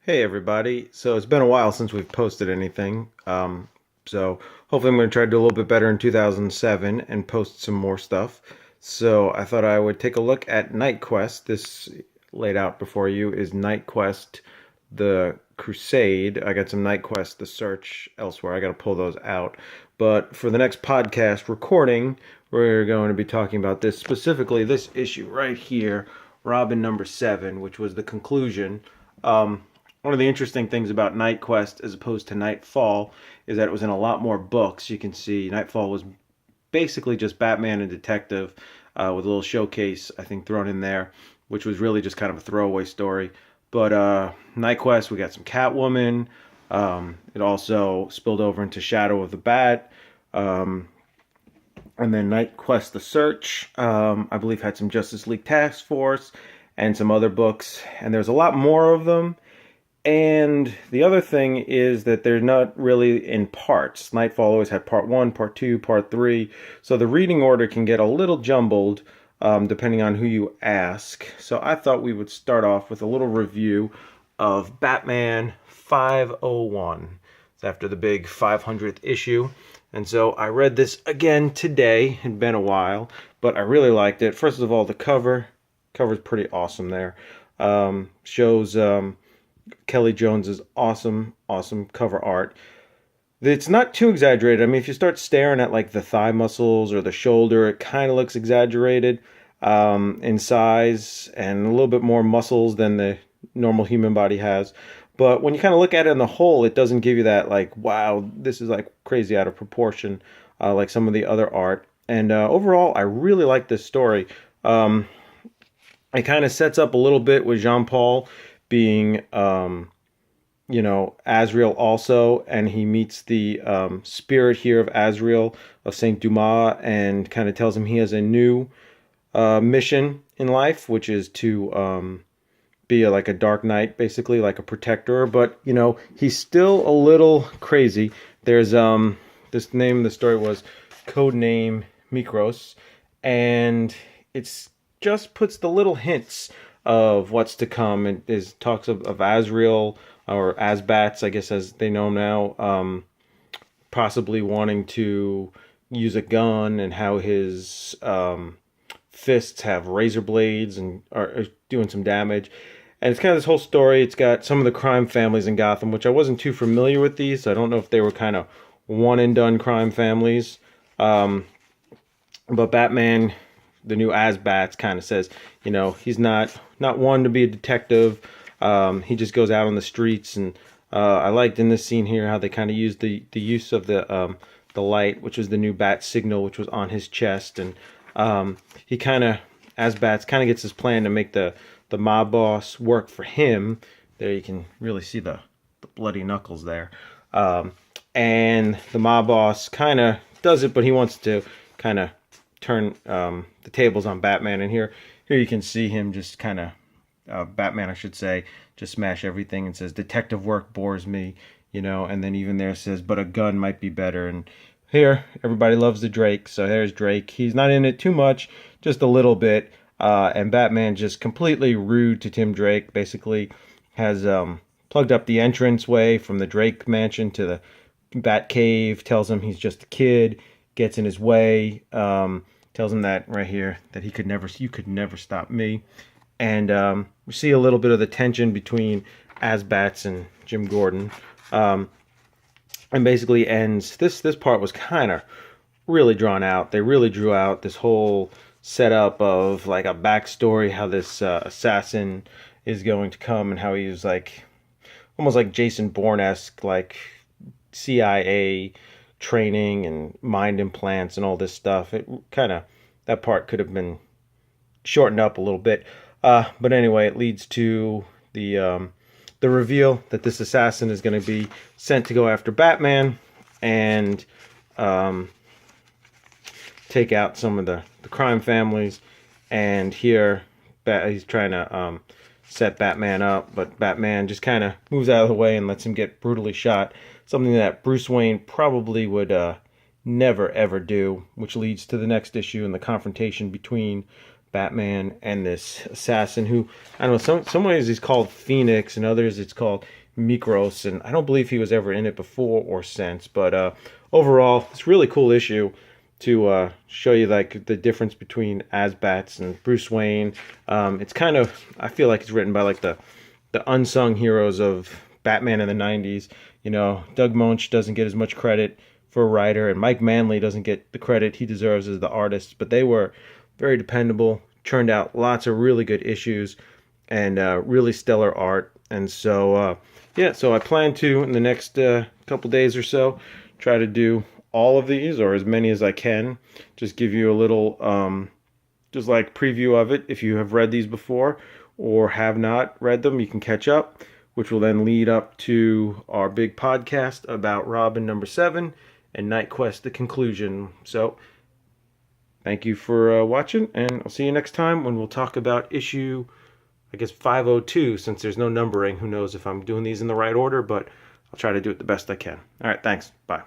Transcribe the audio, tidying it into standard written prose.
Hey everybody. So it's been a while since we've posted anything. So hopefully I'm going to try to do a little bit better in 2007 and post some more stuff. So I thought I would take a look at Knightquest. This laid out before you is Knightquest the Crusade. I got some Knightquest the Search elsewhere. I got to pull those out. But for the next podcast recording, we're going to be talking about this, specifically this issue right here, Robin number 7, which was the conclusion. One of the interesting things about Knightquest as opposed to Nightfall is that it was in a lot more books. You can see Nightfall was basically just Batman and Detective with a little showcase, I think, thrown in there, which was really just kind of a throwaway story. But Knightquest, we got some Catwoman. It also spilled over into Shadow of the Bat. Um, and then Knightquest The Search, I believe, had some Justice League Task Force and some other books. And there's a lot more of them. And the other thing is that they're not really in parts. Nightfall always had part 1, part 2, part 3. So the reading order can get a little jumbled depending on who you ask. So I thought we would start off with a little review of Batman 501. It's after the big 500th issue. And so I read this again today. It had been a while, but I really liked it. First of all, the cover's pretty awesome there. Shows Kelly Jones's awesome cover art. It's not too exaggerated. I mean, if you start staring at like the thigh muscles or the shoulder, it kind of looks exaggerated in size and a little bit more muscles than the normal human body has. But when you kind of look at it in the whole, it doesn't give you that like, wow, this is like crazy out of proportion, like some of the other art. And overall, I really like this story. It kind of sets up a little bit with Jean Paul being, Azrael also, and he meets the spirit here of Azrael, of Saint Dumas, and kind of tells him he has a new mission in life, which is to be like a dark knight, basically like a protector. But he's still a little crazy. There's this name of the story was Codename Mikros, and it's just puts the little hints of what's to come. It is talks of Azrael, or Asbats, I guess as they know him now, possibly wanting to use a gun, and how his fists have razor blades and are doing some damage. And it's kind of this whole story. It's got some of the crime families in Gotham, which I wasn't too familiar with these. So I don't know if they were kind of one and done crime families. But Batman, the new Asbats, kind of says, he's not one to be a detective. He just goes out on the streets, and I liked in this scene here how they kind of used the use of the light, which was the new bat signal, which was on his chest, and he kind of, Asbats kind of gets his plan to make the mob boss work for him. There you can really see the bloody knuckles there. And the mob boss kind of does it, but he wants to kind of turn the tables on Batman. And here you can see him just kind of, Batman, I should say, just smash everything and says, detective work bores me, and then even there says, but a gun might be better. And here, everybody loves the Drake, so there's Drake. He's not in it too much, just a little bit. And Batman just completely rude to Tim Drake, basically has plugged up the entranceway from the Drake mansion to the Bat Cave, tells him he's just a kid, gets in his way, tells him that right here, that you could never stop me. And we see a little bit of the tension between Asbats and Jim Gordon. And basically ends, this part was kind of really drawn out. They really drew out this whole setup of like a backstory, how this assassin is going to come, and how he was like almost like Jason Bourne-esque, like CIA training and mind implants and all this stuff. It kind of, that part could have been shortened up a little bit. But anyway, it leads to the reveal that this assassin is going to be sent to go after Batman and take out some of the crime families. And here, he's trying to set Batman up, but Batman just kind of moves out of the way and lets him get brutally shot. Something that Bruce Wayne probably would never ever do, which leads to the next issue and the confrontation between Batman and this assassin who, I don't know, some ways he's called Phoenix and others it's called Mikros, and I don't believe he was ever in it before or since. But overall, it's a really cool issue to show you like the difference between Asbats and Bruce Wayne. It's kind of, I feel like it's written by like the unsung heroes of Batman in the 90s. You know, Doug Moench doesn't get as much credit for a writer, and Mike Manley doesn't get the credit he deserves as the artist, but they were very dependable, churned out lots of really good issues and really stellar art. And so, yeah, so I plan to, in the next couple days or so, try to do all of these, or as many as I can. Just give you a little, just like preview of it. If you have read these before or have not read them, you can catch up, which will then lead up to our big podcast about Robin #7 and Knightquest, the conclusion. So, thank you for watching, and I'll see you next time when we'll talk about issue, I guess, 502, since there's no numbering. Who knows if I'm doing these in the right order, but I'll try to do it the best I can. All right, thanks. Bye.